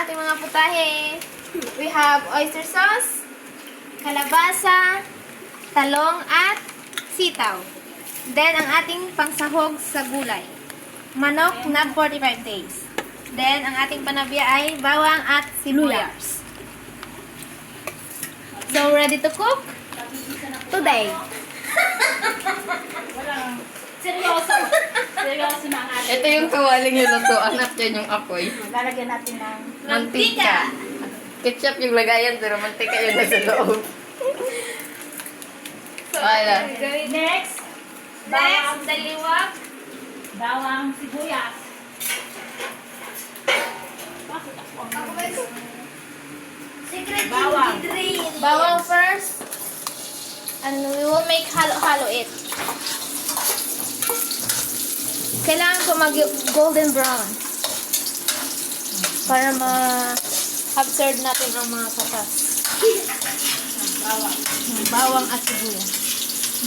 ating mga putahe. We have oyster sauce, kalabasa, talong at sitaw. Then, ang ating pangsahog sa gulay. Manok na 45 days. Then, ang ating panabya ay bawang at sibuyas. So, ready to cook? Today. Seryoso. Seryoso na ang ating. Ito yung kawaling yung lutuan at yan yung apoy. Lalagyan natin ng Mantika. Ketchup yung lagayan pero mantika yung nasa loob. So, Wala. next. next, daliwak. Bawang sibuyas. Bakit ako ang Secret Bawang. ingredient. Bawang first. And we will make halo-halo it. Kailangan ko mag-golden brown. Para ma-absorb natin ang mga katas. bawang? Bawang at sibuyas.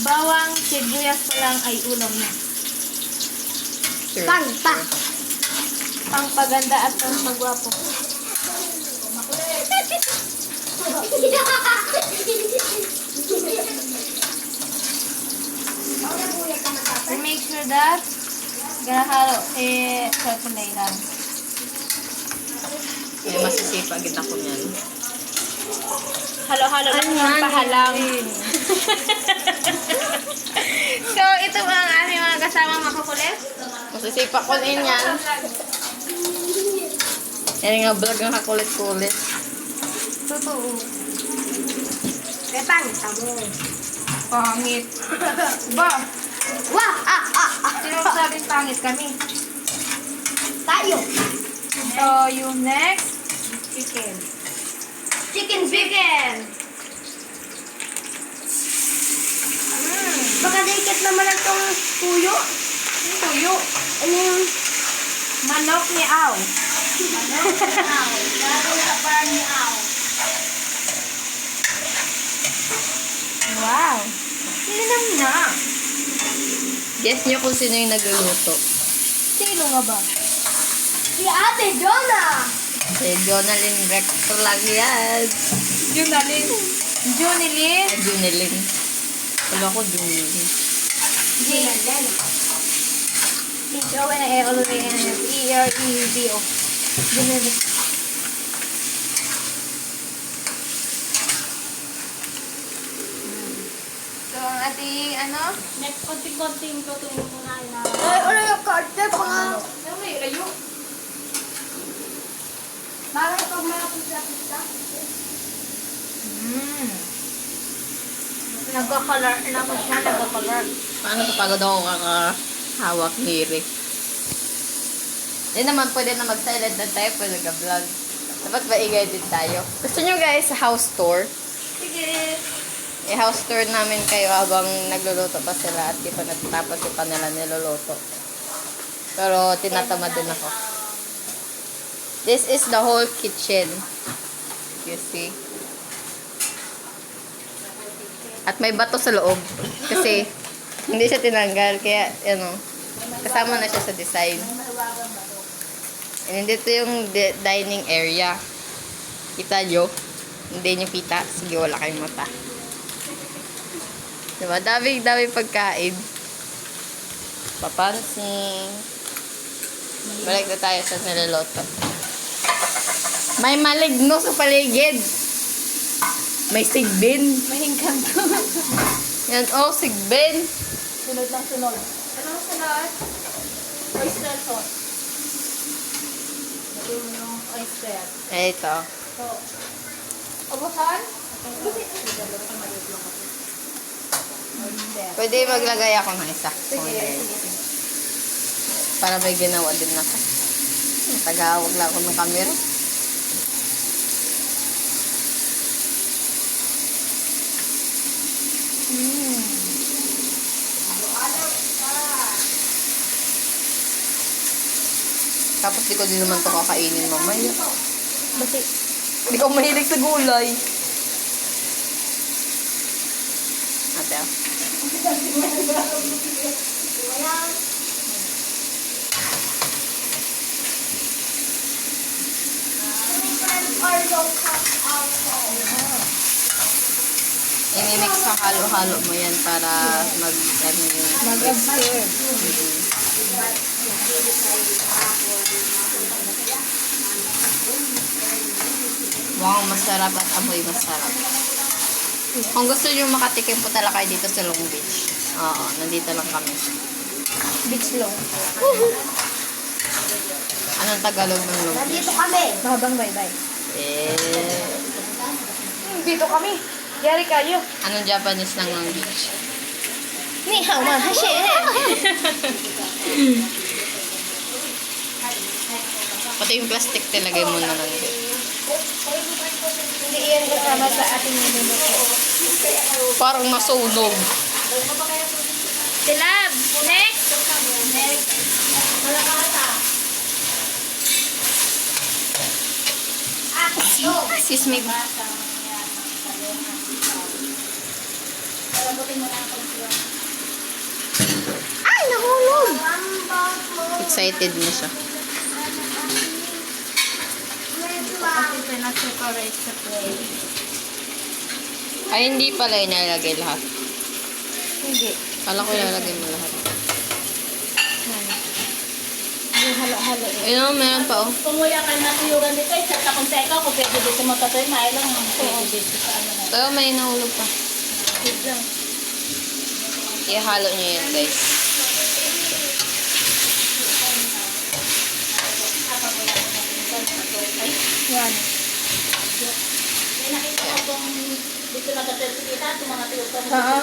Bawang, sibuyas pa lang ay ulam na. Sure. Pangpaganda at pangpagwapo. We make sure that garahalo circulate lang. May masisipa agad ako niyan. Halo-halo lang yung pahalang. So, ito ba ang aming mga kasamang makukulit? Masisipa ko din yan. Yan nga vlog ng kakulit-kulit. Totoo. Pangit mo. Pangit. Ba? Wah! Sino sabing pangit kami? Tayo. So, yung next, chicken. Chicken Chicken! Baka dikit naman ang tong tuyo. Yung tuyo. Ano yung Manok ni Aw. gagawin ka para ni Aw? Wow. Sininam na. Guess nyo kung sino yung nagluluto. Sino nga ba? Si Ate Jonah. Si Jonalyn Rector lang yan. Junalyn. Junilyn. Ay, Junilyn. Wala ko Junilyn. J-O-N-A-L-O-N-E-R-E-D-O. Junilyn. So, ang ating ano? Next, konting-konting tutunin mo na na. Ano yung karte pa nga? Ano may layo? Bakit pag malapit sa pizza? Nagka-color. Naman siya nagka-color. Paano kapagod ako kakahawak ni Rick? Hindi naman pwede na mag-silent na tayo, pwede nag-vlog. Dapat maingay din tayo. Gusto nyo guys sa house tour? Sige. I-house tour namin kayo habang nagluluto pa sila at di pa natatapos yung pa nila niluluto. Pero tinatamad din ako. This is the whole kitchen. You see? At may bato sa loob. Kasi hindi siya tinanggal. Kaya, kasama na siya sa design. And dito yung dining area. Kita nyo? Hindi nyo kita. Sige, wala kayong mata. Diba? Dami pagkain. Papansing. Balik na tayo sa niloloto. May maligno sa paligid. May sigbin. Mahingkang ko. Yan, sigbin. Sunod lang sunod. Anong sunod? Oyster sauce. Lagyan mo yung oyster. Ito. So, Ubusan? oyster. Pwede maglagay ako ng isa. Para may ginawa din ako. Tagawag lang ako ng camera. Tapos di ko din naman ito kakainin mamaya. Basi. Hindi ko mahilig sa gulay. Ate, I-mix sa halo-halo mo yan para ano yun. Mag-absorb. Mukhang masarap at amoy masarap. Kung gusto nyo makatikim po talaga kayo dito sa Long Beach. Oo, nandito lang kami. Beach long. Anong Tagalog ng Long Beach? Nandito kami. Mahabang bye-bye. Eh, Dito kami. Yari kayo. anong Japanese ng Long Beach? Ni hao man, hashi. Pati yung plastic talagay mo na lang din. Hindi iyan kasama sa ating niluluto. Parang masunog. Silab, next. Excuse me. Ay, nahulog. Excited na siya. Ito na separate sa plate. Ay, hindi pala inalagay lahat. Hindi. Kala ko ilalagay mo lahat. Yung halo-halo eh. Ayun, meron pa oh. Kumuya ka na tuyugan dito, sa takong teka, kung pwede dito magkatoy, may lang ang pwede dito sa ano na. Pero may nahulog pa. Wait lang. Ihalo nyo yan, guys. Yan. May nakita ko kung dito nagkatoy sa kita, itong mga tuyugan. Oo.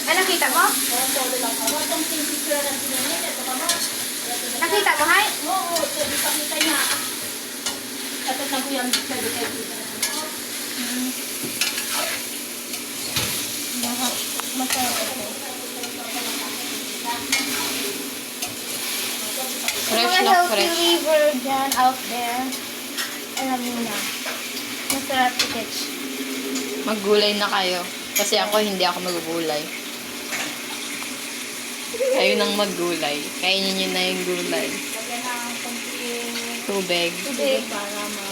Ay, nakita mo? Itong picture ng sinunod, ito ka mo. Nakita mo, Hay? Oo, ito ipakita niya. Ito na ko yung pwede kayo dito. Masarap ito. Fresh Mga na healthy fresh. liver dyan out there. Alam mo na. Masarap ito. Maggulay na kayo. Kasi ako, hindi ako magugulay. Kayo nang maggulay. Kainin nyo na yung gulay. Lagyan ng konting Tubig. Tubig. para ma...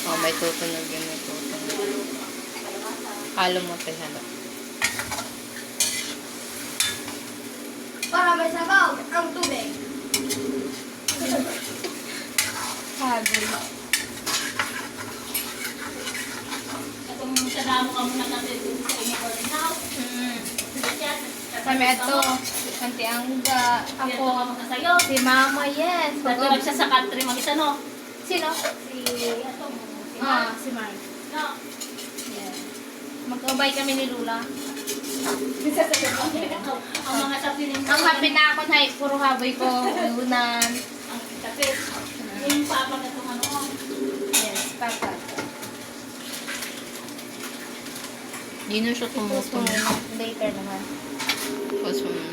Oh, may tutunog yun. May tutunog. Halo mo pa halo. Para may sabaw ang tubig. Sabi. Itong sadamo ka muna natin dito sa inyong boarding house. Kami ito. Kanti Angga. Ako Ako. ka muna sa'yo. Si Mama, yes. Natulog siya sa country mag-isa, no? Sino? Si... Ito mo. Si Ah, Mark. si Mark. No? Mag-ubay kami ni Lula. Ang mga supplements. Ang happy na ako na puro haboy ko. Unan. Ang kapit. Yung papa na itong ano. Yes, papa. Hindi na siya Gusto mo tumutunog. later naman. Gusto mo.